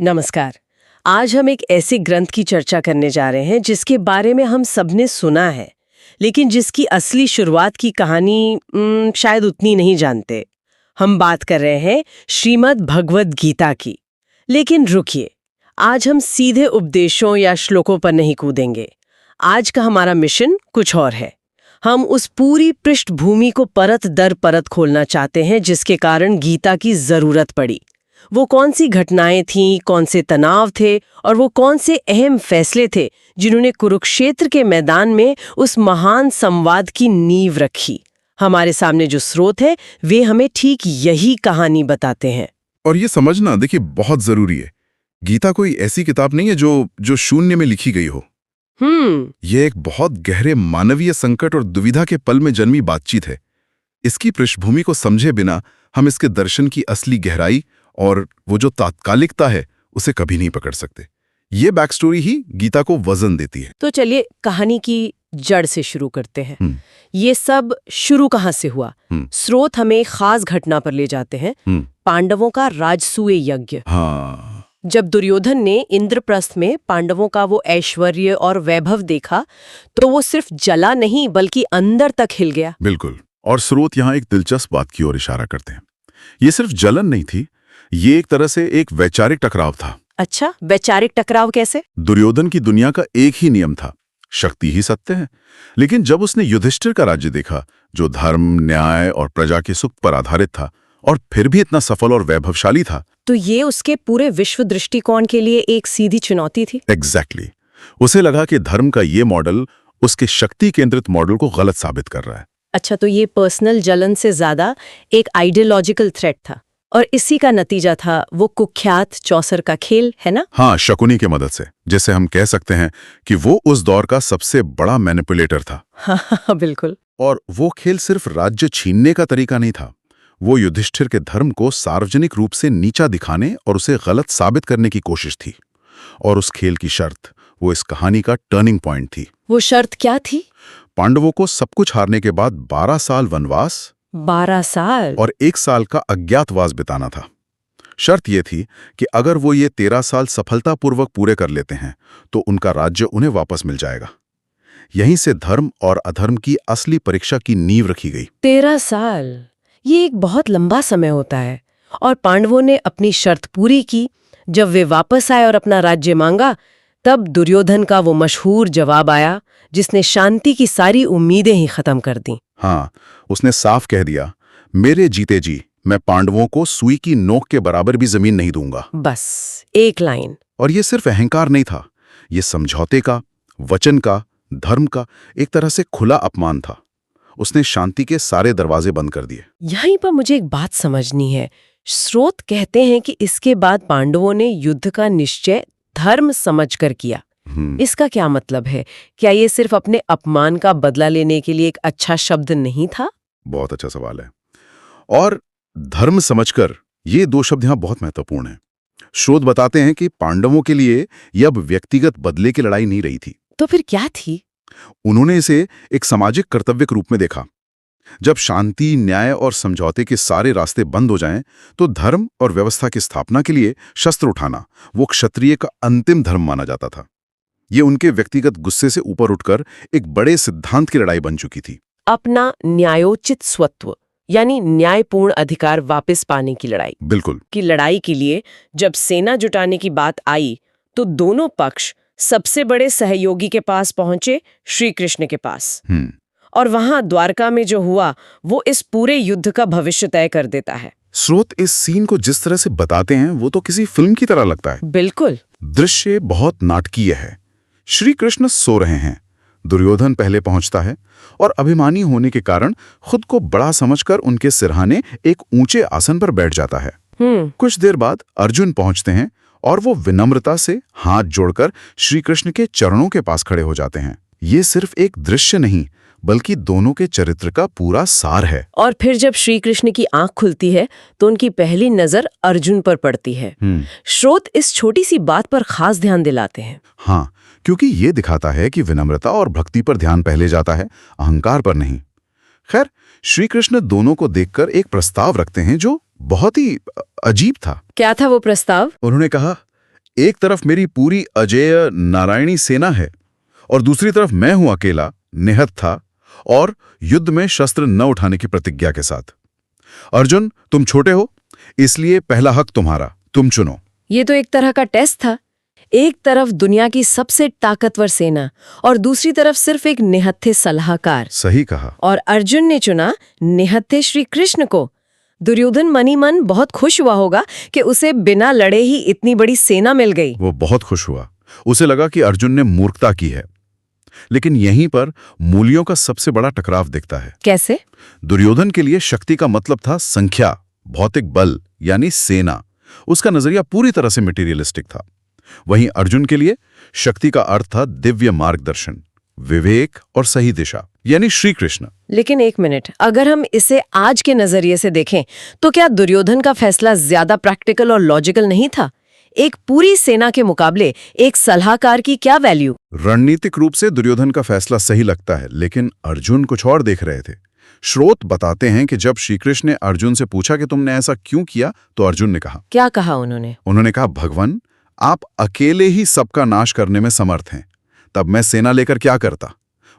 नमस्कार। आज हम एक ऐसे ग्रंथ की चर्चा करने जा रहे हैं जिसके बारे में हम सबने सुना है, लेकिन जिसकी असली शुरुआत की कहानी शायद उतनी नहीं जानते। हम बात कर रहे हैं श्रीमद् भगवद गीता की। लेकिन रुकिए, आज हम सीधे उपदेशों या श्लोकों पर नहीं कूदेंगे। आज का हमारा मिशन कुछ और है। हम उस पूरी पृष्ठभूमि को परत दर परत खोलना चाहते हैं जिसके कारण गीता की जरूरत पड़ी। वो कौन सी घटनाएं थीं, कौन से तनाव थे और वो कौन से अहम फैसले थे जिन्होंने कुरुक्षेत्र के मैदान में उस महान संवाद की नींव रखी। हमारे सामने जो स्रोत है वे हमें ठीक यही कहानी बताते हैं। और ये समझना देखिए बहुत जरूरी है। गीता कोई ऐसी किताब नहीं है जो शून्य में लिखी गई हो। ये एक बहुत गहरे मानवीय संकट और दुविधा के पल में जन्मी बातचीत है। इसकी पृष्ठभूमि को समझे बिना हम इसके दर्शन की असली गहराई और वो जो तात्कालिकता है उसे कभी नहीं पकड़ सकते। ये बैक स्टोरी ही गीता को वजन देती है। तो चलिए कहानी की जड़ से शुरू करते हैं। ये सब शुरू कहाँ से हुआ? स्रोत हमें खास घटना पर ले जाते हैं, पांडवों का राजसूय यज्ञ। हाँ। जब दुर्योधन ने इंद्रप्रस्थ में पांडवों का वो ऐश्वर्य और वैभव देखा तो वो सिर्फ जला नहीं बल्कि अंदर तक हिल गया। बिल्कुल। और स्रोत यहाँ एक दिलचस्प बात की ओर इशारा करते हैं। ये सिर्फ जलन नहीं थी, ये एक तरह से एक वैचारिक टकराव था। अच्छा, वैचारिक टकराव कैसे? दुर्योधन की दुनिया का एक ही नियम था, शक्ति ही सत्य है। लेकिन जब उसने युधिष्ठिर का राज्य देखा जो धर्म, न्याय और प्रजा के सुख पर आधारित था और फिर भी इतना सफल और वैभवशाली था, तो ये उसके पूरे विश्व दृष्टिकोण के लिए एक सीधी चुनौती थी। एग्जैक्टली। उसे लगा कि धर्म का ये मॉडल उसके शक्ति केंद्रित मॉडल को गलत साबित कर रहा है। अच्छा, तो ये पर्सनल जलन से ज्यादा एक आइडियोलॉजिकल थ्रेट था और इसी का नतीजा था वो कुख्यात चौसर का खेल, है ना? हाँ, शकुनी की मदद से। जैसे हम कह सकते हैं कि वो उस दौर का सबसे बड़ा मैनिपुलेटर था। हाँ, बिल्कुल। और वो खेल सिर्फ राज्य छीनने का तरीका नहीं था, वो युधिष्ठिर के धर्म को सार्वजनिक रूप से नीचा दिखाने और उसे गलत साबित करने की कोशिश थी। और उस खेल की शर्त, वो इस कहानी का टर्निंग पॉइंट थी। वो शर्त क्या थी? पांडवों को सब कुछ हारने के बाद 12 साल वनवास, 12 साल और 1 साल का अज्ञातवास बिताना था। शर्त यह थी कि अगर वो ये 13 साल सफलतापूर्वक पूरे कर लेते हैं तो उनका राज्य उन्हें वापस मिल जाएगा। यहीं से धर्म और अधर्म की असली परीक्षा की नींव रखी गई। 13 साल, ये एक बहुत लंबा समय होता है। और पांडवों ने अपनी शर्त पूरी की। जब वे वापस आए और अपना राज्य मांगा, तब दुर्योधन का वो मशहूर जवाब आया जिसने शांति की सारी उम्मीदें ही खत्म कर दी। हाँ, उसने साफ कह दिया, मेरे जीते जी मैं पांडवों को सुई की नोक के बराबर भी जमीन नहीं दूंगा। बस एक लाइन। और ये सिर्फ अहंकार नहीं था, ये समझौते का, वचन का, धर्म का एक तरह से खुला अपमान था। उसने शांति के सारे दरवाजे बंद कर दिए। यहीं पर मुझे एक बात समझनी है। स्रोत कहते हैं कि इसके बाद पांडवों ने युद्ध का निश्चय धर्म समझकर किया। इसका क्या मतलब है? क्या ये सिर्फ अपने अपमान का बदला लेने के लिए एक अच्छा शब्द नहीं था? बहुत अच्छा सवाल है। और धर्म समझकर, ये 2 शब्द यहां बहुत महत्वपूर्ण हैं। स्रोत बताते हैं कि पांडवों के लिए यह अब व्यक्तिगत बदले की लड़ाई नहीं रही थी। तो फिर क्या थी? उन्होंने इसे एक सामाजिक कर्तव्य के रूप में देखा। जब शांति, न्याय और समझौते के सारे रास्ते बंद हो जाएं, तो धर्म और व्यवस्था की स्थापना के लिए शस्त्र उठाना वो क्षत्रिय का अंतिम धर्म माना जाता था। ये उनके व्यक्तिगत गुस्से से ऊपर उठकर एक बड़े सिद्धांत की लड़ाई बन चुकी थी। अपना न्यायोचित स्वत्व यानी न्यायपूर्ण अधिकार वापस पाने की लड़ाई। बिल्कुल। की लड़ाई के लिए जब सेना जुटाने की बात आई तो दोनों पक्ष सबसे बड़े सहयोगी के पास पहुंचे, श्री कृष्ण के पास। और वहां द्वारका में जो हुआ वो इस पूरे युद्ध का भविष्य तय कर देता है। स्रोत इस सीन को जिस तरह से बताते हैं वो तो किसी फिल्म की तरह लगता है। बिल्कुल। दृश्य बहुत नाटकीय है। श्री कृष्ण सो रहे हैं, दुर्योधन पहले पहुंचता है और अभिमानी होने के कारण खुद को बड़ा समझकर उनके सिरहाने एक ऊंचे आसन पर बैठ जाता है। कुछ देर बाद अर्जुन पहुंचते हैं और वो विनम्रता से हाथ जोड़कर श्री कृष्ण के चरणों के पास खड़े हो जाते हैं। ये सिर्फ एक दृश्य नहीं बल्कि दोनों के चरित्र का पूरा सार है। और फिर जब श्री कृष्ण की आंख खुलती है तो उनकी पहली नजर अर्जुन पर पड़ती है। स्रोत इस छोटी सी बात पर खास ध्यान दिलाते हैं। हाँ, क्योंकि ये दिखाता है कि विनम्रता और भक्ति पर ध्यान पहले जाता है, अहंकार पर नहीं। खैर, श्री कृष्ण दोनों को देखकर एक प्रस्ताव रखते हैं जो बहुत ही अजीब था। क्या था वो प्रस्ताव? उन्होंने कहा, एक तरफ मेरी पूरी अजेय नारायणी सेना है और दूसरी तरफ मैं हूं अकेला, निहत था और युद्ध में शस्त्र न उठाने की प्रतिज्ञा के साथ। अर्जुन, तुम छोटे हो, इसलिए पहला हक तुम्हारा, तुम चुनो। ये तो एक तरह का टेस्ट था। एक तरफ दुनिया की सबसे ताकतवर सेना और दूसरी तरफ सिर्फ एक निहत्थे सलाहकार। सही कहा। और अर्जुन ने चुना निहत्थे श्री कृष्ण को। दुर्योधन मनी मन बहुत खुश हुआ होगा कि उसे बिना लड़े ही इतनी बड़ी सेना मिल गई। वो बहुत खुश हुआ। उसे लगा कि अर्जुन ने मूर्खता की है। लेकिन यहीं पर मूल्यों का सबसे बड़ा टकराव दिखता है। कैसे? दुर्योधन के लिए शक्ति का मतलब था संख्या, भौतिक बल यानी सेना। उसका नजरिया पूरी तरह से मटेरियलिस्टिक था। वहीं अर्जुन के लिए शक्ति का अर्थ था दिव्य मार्गदर्शन, विवेक और सही दिशा, यानी श्री कृष्ण। लेकिन एक मिनट, अगर हम इसे आज के नजरिए से देखें तो क्या दुर्योधन का फैसला ज्यादा प्रैक्टिकल और लॉजिकल नहीं था? एक पूरी सेना के मुकाबले एक सलाहकार की क्या वैल्यू? रणनीतिक रूप से दुर्योधन का फैसला सही लगता है, लेकिन अर्जुन कुछ और देख रहे थे। स्रोत बताते हैं कि जब श्रीकृष्ण ने अर्जुन से पूछा कि तुमने ऐसा क्यों किया, तो अर्जुन ने कहा, क्या कहा उन्होंने? उन्होंने कहा, भगवान, आप अकेले ही सबका नाश करने में समर्थ हैं, तब मैं सेना लेकर क्या करता?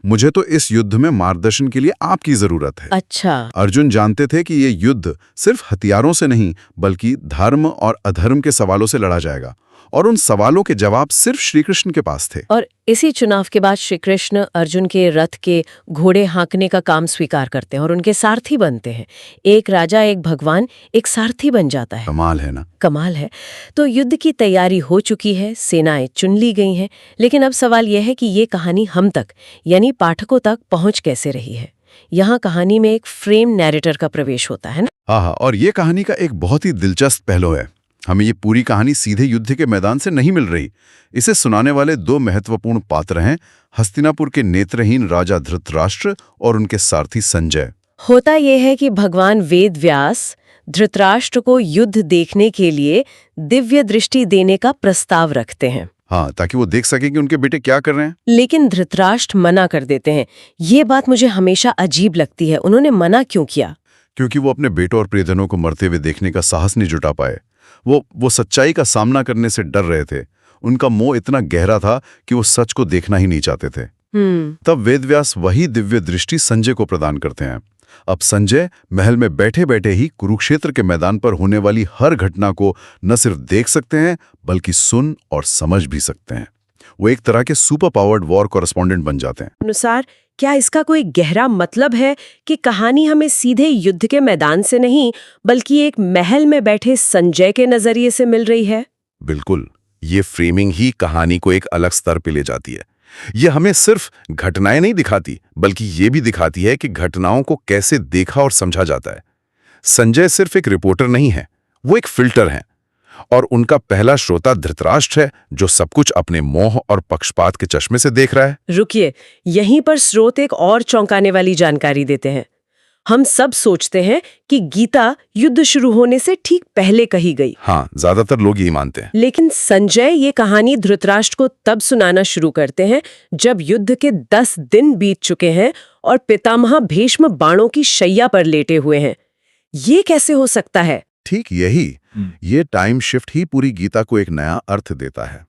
मुझे तो इस युद्ध में मार्गदर्शन के लिए आपकी जरूरत है। अच्छा। अर्जुन जानते थे कि ये युद्ध सिर्फ हथियारों से नहीं बल्कि धर्म और अधर्म के सवालों से लड़ा जाएगा, और उन सवालों के जवाब सिर्फ श्रीकृष्ण के पास थे। और इसी चुनाव के बाद श्रीकृष्ण अर्जुन के रथ के घोड़े हाँकने का काम स्वीकार करते हैं और उनके सारथी बनते हैं। एक राजा, एक भगवान, एक सारथी बन जाता है। कमाल है ना? कमाल है। तो युद्ध की तैयारी हो चुकी है, सेनाएं चुन ली गई हैं, लेकिन अब सवाल यह है कि ये कहानी हम तक यानी पाठकों तक पहुंच कैसे रही है? यहाँ कहानी में एक फ्रेम नैरेटर का प्रवेश होता है ना? हाँ, और ये कहानी का एक बहुत ही दिलचस्प पहलू है। हमें ये पूरी कहानी सीधे युद्ध के मैदान से नहीं मिल रही। इसे सुनाने वाले दो महत्वपूर्ण पात्र हैं, हस्तिनापुर के नेत्रहीन राजा धृतराष्ट्र और उनके सारथी संजय। होता यह है कि भगवान वेद व्यास धृतराष्ट्र को युद्ध देखने के लिए दिव्य दृष्टि देने का प्रस्ताव रखते हैं। हाँ, ताकि वो देख सके कि उनके बेटे क्या कर रहे हैं। लेकिन धृतराष्ट्र मना कर देते हैं। ये बात मुझे हमेशा अजीब लगती है। उन्होंने मना क्यों किया? क्योंकि वो अपने बेटों और प्रियजनों को मरते हुए देखने का साहस नहीं जुटा पाए। वो सच्चाई का सामना करने से डर रहे थे। उनका मोह इतना गहरा था कि वो सच को देखना ही नहीं चाहते थे। तब वेदव्यास वही दिव्य दृष्टि संजय को प्रदान करते हैं। अब संजय महल में बैठे बैठे ही कुरुक्षेत्र के मैदान पर होने वाली हर घटना को न सिर्फ देख सकते हैं बल्कि सुन और समझ भी सकते हैं। वो एक तरह के सुपर पावर्ड वॉर कॉरेस्पॉन्डेंट बन जाते हैं। अनुसार क्या इसका कोई गहरा मतलब है कि कहानी हमें सीधे युद्ध के मैदान से नहीं बल्कि एक महल में बैठे संजय के नजरिए से मिल रही है? बिल्कुल, ये फ्रेमिंग ही कहानी को एक अलग स्तर पे ले जाती है। ये हमें सिर्फ घटनाएं नहीं दिखाती बल्कि ये भी दिखाती है कि घटनाओं को कैसे देखा और समझा जाता है। संजय सिर्फ एक रिपोर्टर नहीं है, वो एक फिल्टर है, और उनका पहला श्रोता धृतराष्ट्र है जो सब कुछ अपने मोह और पक्षपात के चश्मे से देख रहा है। रुकिए, यहीं पर स्रोत एक और चौंकाने वाली जानकारी देते हैं। हम सब सोचते हैं कि गीता युद्ध शुरू होने से ठीक पहले कही गई। हाँ, ज्यादातर लोग यही मानते हैं। लेकिन संजय ये कहानी धृतराष्ट्र को तब सुनाना शुरू करते हैं जब युद्ध के 10 दिन बीत चुके हैं और पितामह भीष्म बाणों की शैया पर लेटे हुए हैं। ये कैसे हो सकता है? ठीक यही, ये टाइम शिफ्ट ही पूरी गीता को एक नया अर्थ देता है।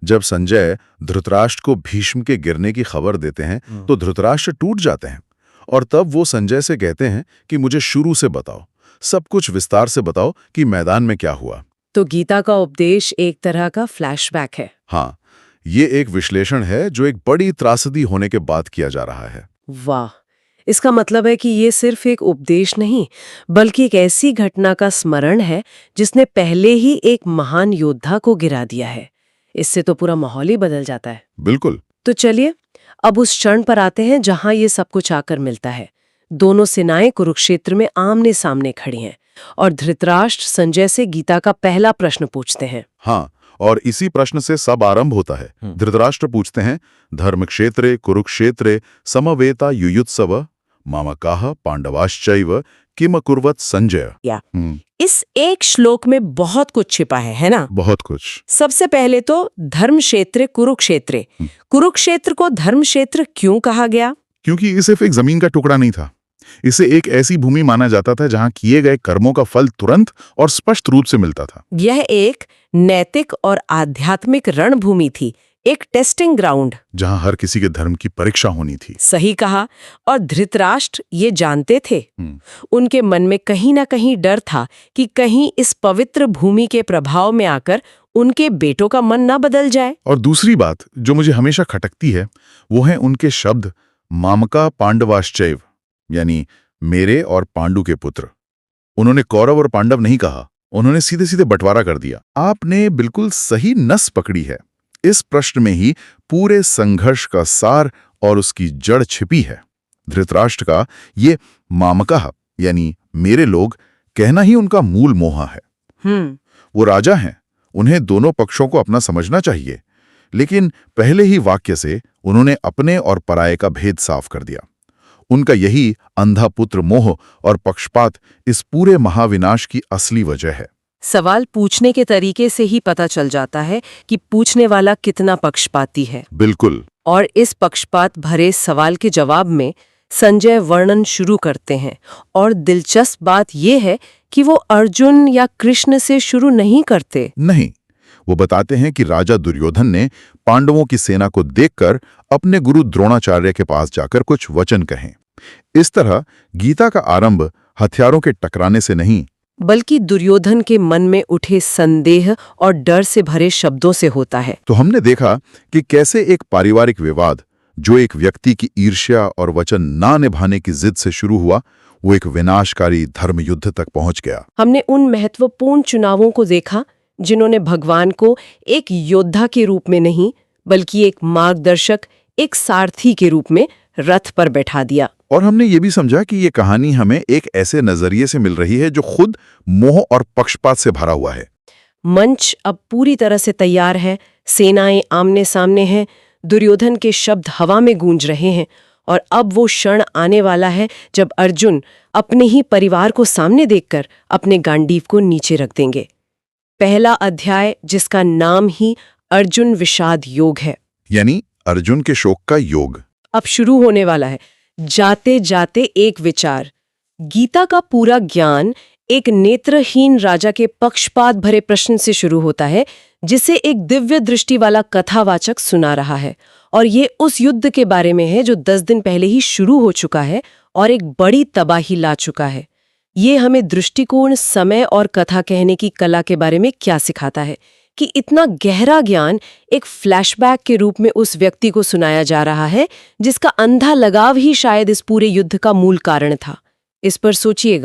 जब संजय धृतराष्ट्र को भीष्म के गिरने की खबर देते हैं तो धृतराष्ट्र टूट जाते हैं, और तब वो संजय से कहते हैं कि मुझे शुरू से बताओ, सब कुछ विस्तार से बताओ कि मैदान में क्या हुआ। तो गीता का उपदेश एक तरह का फ्लैशबैक है। हाँ, ये एक विश्लेषण है जो एक बड़ी त्रासदी होने के बाद किया जा रहा है। वाह, इसका मतलब है कि ये सिर्फ एक उपदेश नहीं बल्कि एक ऐसी घटना का स्मरण है जिसने पहले ही एक महान योद्धा को गिरा दिया है। इससे तो पूरा माहौल ही बदल जाता है। बिल्कुल। तो चलिए अब उस क्षण पर आते हैं जहां ये सब कुछ आकर मिलता है। दोनों सेनाएं कुरुक्षेत्र में आमने सामने खड़ी हैं और धृतराष्ट्र संजय से गीता का पहला प्रश्न पूछते हैं। हाँ, और इसी प्रश्न से सब आरंभ होता है। धृतराष्ट्र पूछते हैं, धर्मक्षेत्रे कुरुक्षेत्रे समवेता युयुत्सव मामकाः पांडवाश्चैव किम अकुर्वत संजय। इस एक श्लोक में बहुत कुछ छिपा है ना? बहुत कुछ। सबसे पहले तो धर्म क्षेत्र कुरुक्षेत्र को धर्म क्षेत्र क्यों कहा गया? क्योंकि ये सिर्फ एक जमीन का टुकड़ा नहीं था, इसे एक ऐसी भूमि माना जाता था जहां किए गए कर्मों का फल तुरंत और स्पष्ट रूप से मिलता था। यह एक नैतिक और आध्यात्मिक रणभूमि थी, एक टेस्टिंग ग्राउंड। जहां हर किसी के धर्म की परीक्षा होनी थी। सही कहा। और धृतराष्ट्र ये जानते थे। उनके मन में कहीं ना कहीं डर था कि कहीं इस पवित्र भूमि के प्रभाव में आकर उनके बेटों का मन ना बदल जाए। और दूसरी बात जो मुझे हमेशा खटकती है वो है उनके शब्द मामका पांडवाश्चैव, यानी मेरे और पांडु के पुत्र। उन्होंने कौरव और पांडव नहीं कहा, उन्होंने सीधे सीधे बंटवारा कर दिया। आपने बिल्कुल सही नस पकड़ी है। इस प्रश्न में ही पूरे संघर्ष का सार और उसकी जड़ छिपी है। धृतराष्ट्र का ये मामका यानी मेरे लोग कहना ही उनका मूल मोह है। वो राजा हैं, उन्हें दोनों पक्षों को अपना समझना चाहिए, लेकिन पहले ही वाक्य से उन्होंने अपने और पराये का भेद साफ कर दिया। उनका यही अंधा पुत्र मोह और पक्षपात इस पूरे महाविनाश की असली वजह है। सवाल पूछने के तरीके से ही पता चल जाता है कि पूछने वाला कितना पक्षपाती है। बिल्कुल। और इस पक्षपात भरे सवाल के जवाब में संजय वर्णन शुरू करते हैं। और दिलचस्प बात यह है कि वो अर्जुन या कृष्ण से शुरू नहीं करते। नहीं, वो बताते हैं कि राजा दुर्योधन ने पांडवों की सेना को देखकर अपने गुरु द्रोणाचार्य के पास जाकर कुछ वचन कहें। इस तरह गीता का आरंभ हथियारों के टकराने से नहीं, बल्कि दुर्योधन के मन में उठे संदेह और डर से भरे शब्दों से होता है। तो हमने देखा कि कैसे एक पारिवारिक विवाद जो एक व्यक्ति की ईर्ष्या और वचन ना निभाने की जिद से शुरू हुआ, वो एक विनाशकारी धर्म युद्ध तक पहुंच गया। हमने उन महत्वपूर्ण चुनावों को देखा जिन्होंने भगवान को एक योद्धा के रूप में नहीं, बल्कि एक मार्गदर्शक, एक सारथी के रूप में रथ पर बैठा दिया। और हमने ये भी समझा कि ये कहानी हमें एक ऐसे नजरिए से मिल रही है जो खुद मोह और पक्षपात से भरा हुआ है। मंच अब पूरी तरह से तैयार है, सेनाएं आमने सामने हैं, दुर्योधन के शब्द हवा में गूंज रहे हैं और अब वो क्षण आने वाला है जब अर्जुन अपने ही परिवार को सामने देखकर अपने गांडीव को नीचे रख देंगे। पहला अध्याय, जिसका नाम ही अर्जुन विषाद योग है, यानी अर्जुन के शोक का योग, अब शुरू होने वाला है। जाते जाते एक विचार। गीता का पूरा ज्ञान एक नेत्रहीन राजा के पक्षपात भरे प्रश्न से शुरू होता है, जिसे एक दिव्य दृष्टि वाला कथावाचक सुना रहा है। और ये उस युद्ध के बारे में है जो 10 दिन पहले ही शुरू हो चुका है और एक बड़ी तबाही ला चुका है। ये हमें दृष्टिकोण, समय और कथा कहने की कला के बारे में क्या सिखाता है कि इतना गहरा ज्ञान एक फ्लैशबैक के रूप में उस व्यक्ति को सुनाया जा रहा है जिसका अंधा लगाव ही शायद इस पूरे युद्ध का मूल कारण था। इस पर सोचिएगा।